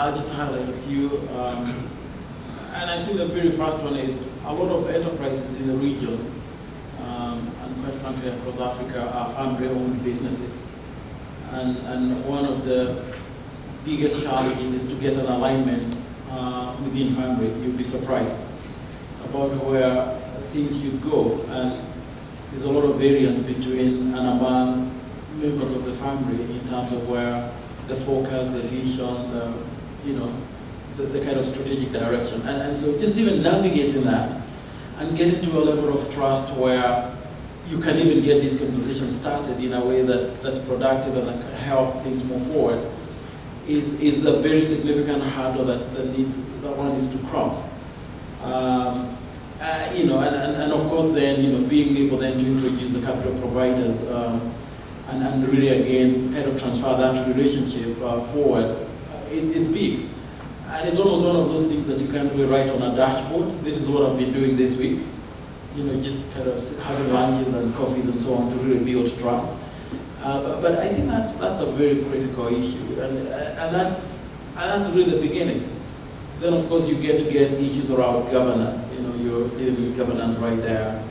I'll just highlight a few. And I think the very first one is a lot of enterprises in the region, and quite frankly across Africa, are family-owned businesses. And one of the biggest challenges is to get an alignment within family. You'll be surprised about where things should go. And there's a lot of variance between and among members of the family in terms of where the focus, the vision, the kind of strategic direction. And so just even navigating that and getting to a level of trust where you can even get this conversation started in a way that's productive and that can help things move forward is a very significant hurdle that one needs to cross. And of course then, being able then to introduce the capital providers and really again kind of transfer that relationship forward is big. And it's almost one of those things that you can't really write on a dashboard. This is what I've been doing this week. Just kind of having lunches and coffees and so on to really build trust. But I think that's a very critical issue, and that's really the beginning. Then of course you get issues around governance. You're dealing with governance right there.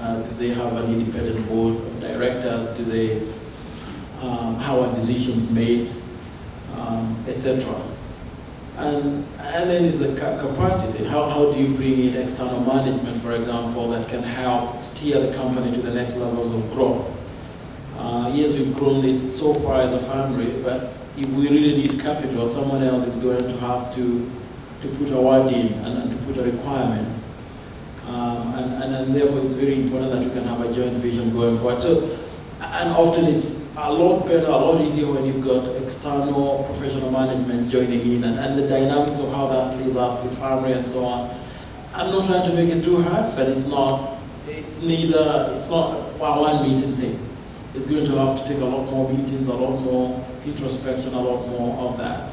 Do they have an independent board of directors? Do they, how are decisions made, etc. And then is the capacity. How do you bring in external management, for example, that can help steer the company to the next levels of growth? Yes, we've grown it so far as a family, but if we really need capital, someone else is going to have to put a word in and to put a requirement. And therefore it's very important that you can have a joint vision going forward. So, and often it's a lot better, a lot easier when you've got external professional management joining in and the dynamics of how that plays out with family and so on. I'm not trying to make it too hard, but it's not a one meeting thing. It's going to have to take a lot more meetings, a lot more introspection, a lot more of that.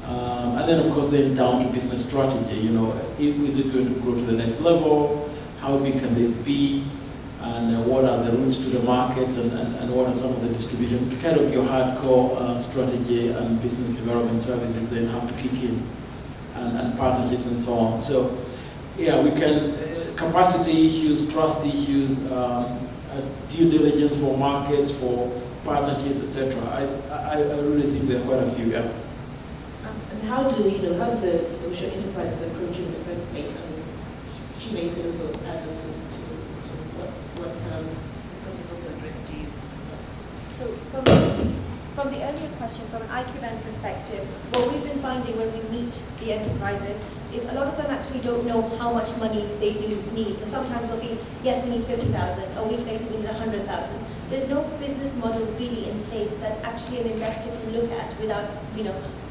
And then of course then down to business strategy, is it going to grow to the next level? How big can this be? And what are the routes to the market, and what are some of the distribution, kind of your hardcore strategy and business development services then have to kick in, and partnerships and so on. So yeah, we can, capacity issues, trust issues, due diligence for markets, for partnerships, etc. I really think there are quite a few, yeah. And how do the social enterprises approach you in the first place? And Shima, you could also add on to what this was also addressed to you. So from the earlier question, from an IQN perspective, what we've been finding when we meet the enterprises is a lot of them actually don't know how much money they do need. So sometimes it'll be, yes, we need 50,000. A week later, we need 100,000. There's no business model really in place that actually an investor can look at without,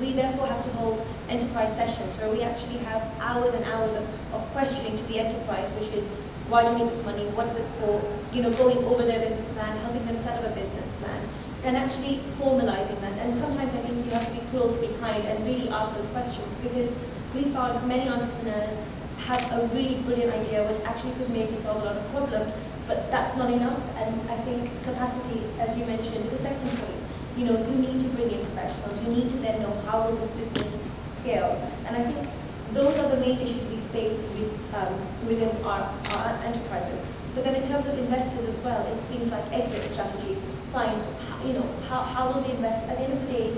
we therefore have to hold enterprise sessions where we actually have hours and hours of questioning to the enterprise, which is, why do you need this money? What is it for? Going over their business plan, helping them set up a business plan, and actually formalizing that. And sometimes I think you have to be cruel to be kind and really ask those questions, because we found many entrepreneurs have a really brilliant idea which actually could maybe solve a lot of problems, but that's not enough. And I think capacity, as you mentioned, is a second point. You need to bring in professionals. You need to then know how will this business scale. And I think those are the main issues we face within our enterprises. But then in terms of investors as well, it's things like exit strategies. Fine, how will they invest? At the end of the day,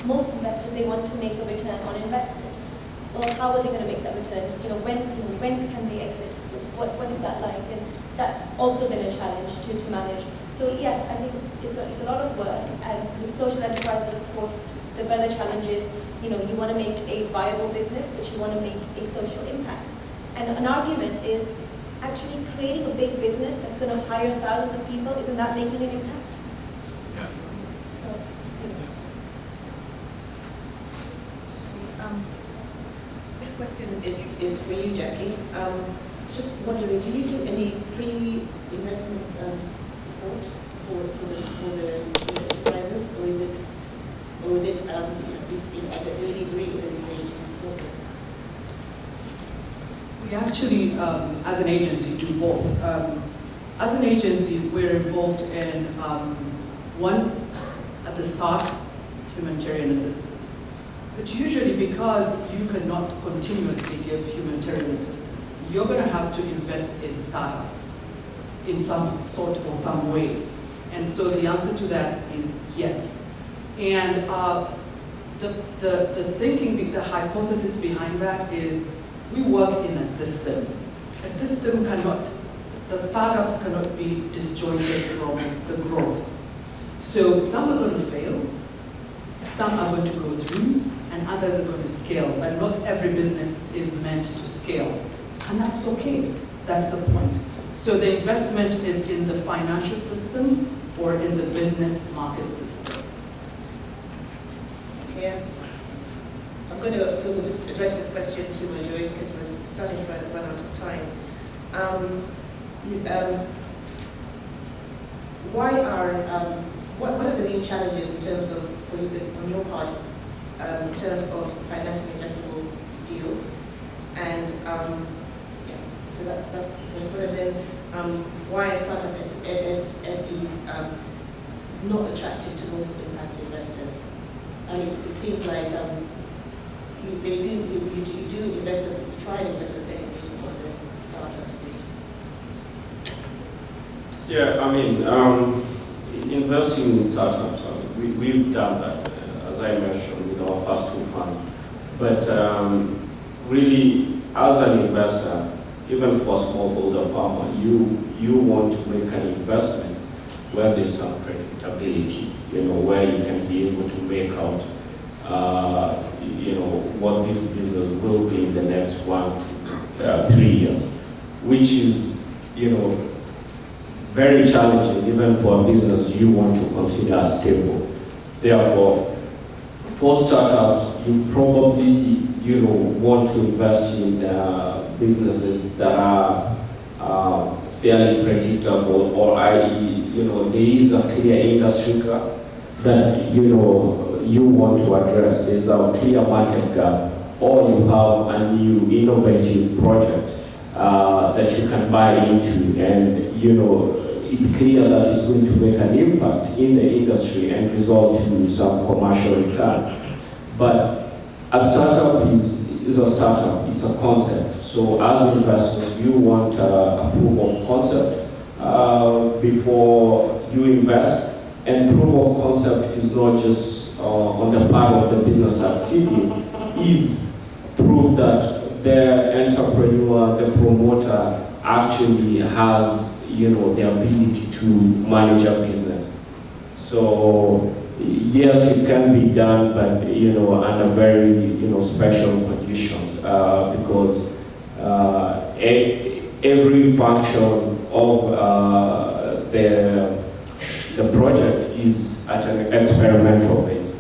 most investors, they want to make a return on investment. Well, how are they going to make that return? When can they exit? What is that like? And that's also been a challenge to manage. So yes, I think it's a lot of work. And with social enterprises, of course, the further challenge is, you want to make a viable business, but you want to make a social impact. And an argument is actually creating a big business that's going to hire thousands of people. Isn't that making an impact? Yeah. So. This question is for you, Jackie. Just wondering, do you do any pre-investment support for the enterprises, or is it at the early stage support? We actually, as an agency, do both. As an agency, we're involved in one, at the start, humanitarian assistance. But usually because you cannot continuously give humanitarian assistance, you're going to have to invest in startups in some sort or some way. And so the answer to that is yes. And the thinking, the hypothesis behind that is we work in a system. A system cannot, the startups cannot be disjointed from the growth. So some are going to fail, some are going to go through, and others are going to scale. But not every business is meant to scale. And that's okay. That's the point. So the investment is in the financial system or in the business market system. Okay. I'm going to sort of just address this question to Majoy because we're starting to run out of time. What are the main challenges in terms of, for you, on your part, in terms of financing investable deals? And yeah, so that's the first one. And then why are startup SEs not attractive to most impact investors? I mean, it seems like you do invest, you try and invest at the stage on the startup stage. Yeah, I mean, investing in startups, we've done that, as I mentioned, with our first two funds. But really, as an investor, even for a smallholder farmer, you want to make an investment where there's some predictability, where you can be able to make out, what this business will be in the next 1 to 3 years, which is, very challenging even for a business you want to consider as stable. Therefore, for startups, you probably, want to invest in businesses that are fairly predictable, or i.e., there is a clear industry gap that, you want to address. There's a clear market gap, or you have a new innovative project that you can buy into, and, it's clear that it's going to make an impact in the industry and result in some commercial return. But a startup is a startup, it's a concept. So as investors, you want a proof of concept before you invest. And proof of concept is not just on the part of the business succeeding, is proof that the entrepreneur, the promoter actually has the ability to manage a business. So yes, it can be done, but under very special conditions, because every function of the project is at an experimental phase.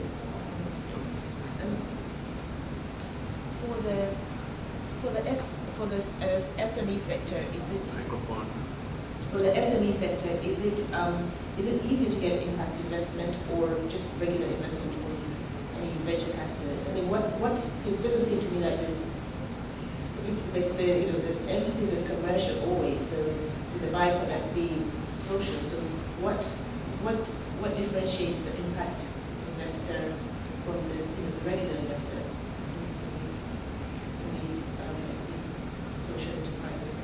For the SME sector, is it? For the SME sector, is it easier to get impact investment or just regular investment for any venture capitalists? I mean, it doesn't seem to me like there's the emphasis is commercial always, so with the byproduct being social. So what differentiates the impact investor from the regular investor in these SEs, social enterprises?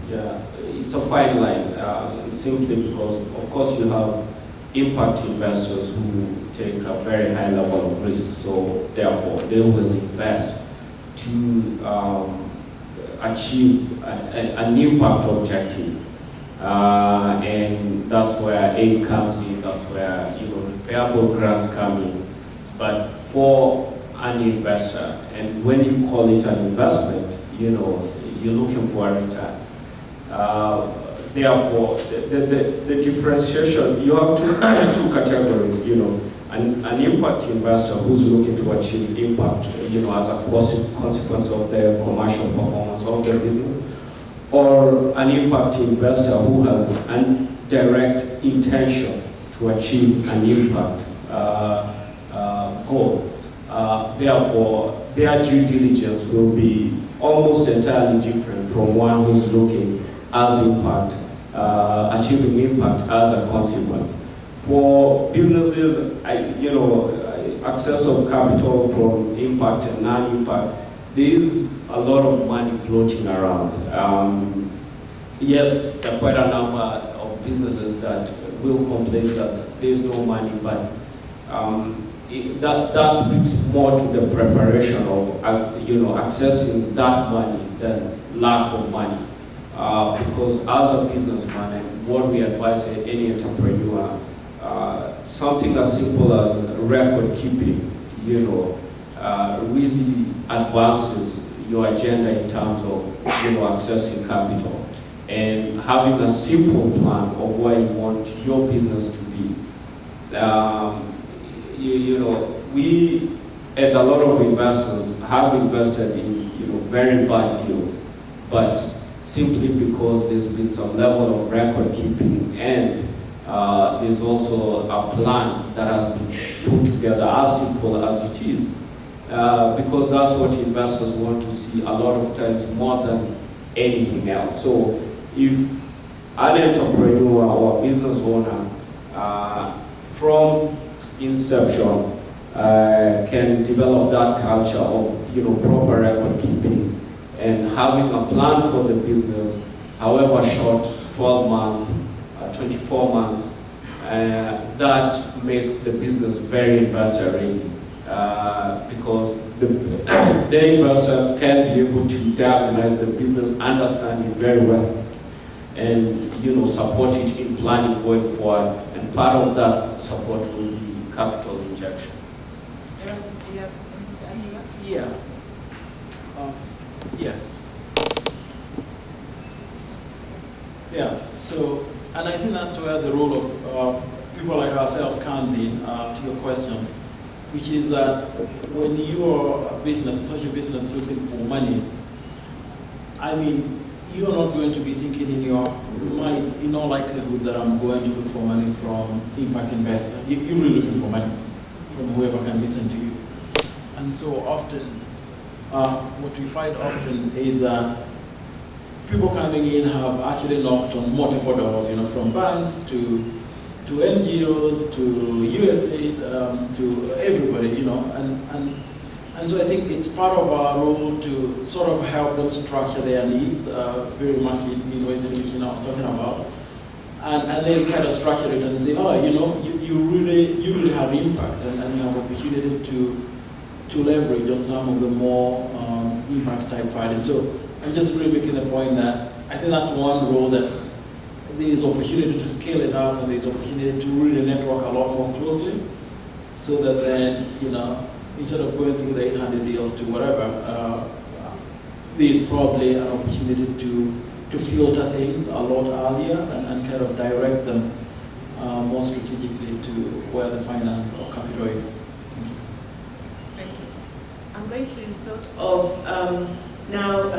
Yeah, it's a fine line, simply because, of course, you have impact investors who take a very high level of risk, so therefore they will invest to achieve an impact objective. And that's where aid comes in, that's where repairable grants come in. But for an investor, and when you call it an investment, you're looking for a return. Therefore, the differentiation, you have two categories, an impact investor who's looking to achieve impact, as a consequence of the commercial performance of their business, or an impact investor who has a direct intention to achieve an impact goal. Therefore, their due diligence will be almost entirely different from one who's looking as impact, achieving impact as a consequence. For businesses, I access of capital from impact and non-impact, there is a lot of money floating around. Yes, there are quite a number of businesses that will complain that there's no money, but that speaks more to the preparation of accessing that money than lack of money. Because as a businessman, and what we advise any entrepreneur, something as simple as record keeping, really advances your agenda in terms of accessing capital and having a simple plan of where you want your business to be. We and a lot of investors have invested in very bad deals, but simply because there's been some level of record keeping and there's also a plan that has been put together, as simple as it is, because that's what investors want to see a lot of times more than anything else. So if an entrepreneur or business owner from inception can develop that culture of proper record keeping and having a plan for the business, however short, 12 months, 24 months, that makes the business very investor ready, because the investor can be able to diagnose the business, understand it very well, and support it in planning going forward. And part of that support will be capital injection. Erastus, do you have anything to add to that? Yeah. Yes. Yeah. So, and I think that's where the role of people like ourselves comes in, to your question, which is that when you are a business, such a business looking for money, I mean, you're not going to be thinking in your mind, in all likelihood, that I'm going to look for money from impact investor. You're really looking for money from whoever can listen to you. And so often, what we find often is that people coming in have actually knocked on multiple doors, from banks to NGOs, to USAID, to everybody, and so I think it's part of our role to sort of help them structure their needs, very much in ways in which I was talking about, and then kind of structure it and say, you really have impact, and you have opportunity to leverage on some of the more impact type fighting. So I'm just really making the point that I think that's one role that there's opportunity to scale it up, and there's opportunity to really network a lot more closely, so that then, instead of going through the 800 deals to whatever, there's probably an opportunity to filter things a lot earlier and kind of direct them more strategically to where the finance or capital is. Thank you. I'm going to sort of now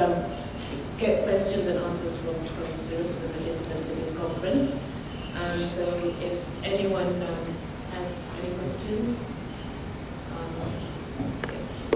get questions and answers from the rest of the participants in this conference. And so if anyone has any questions,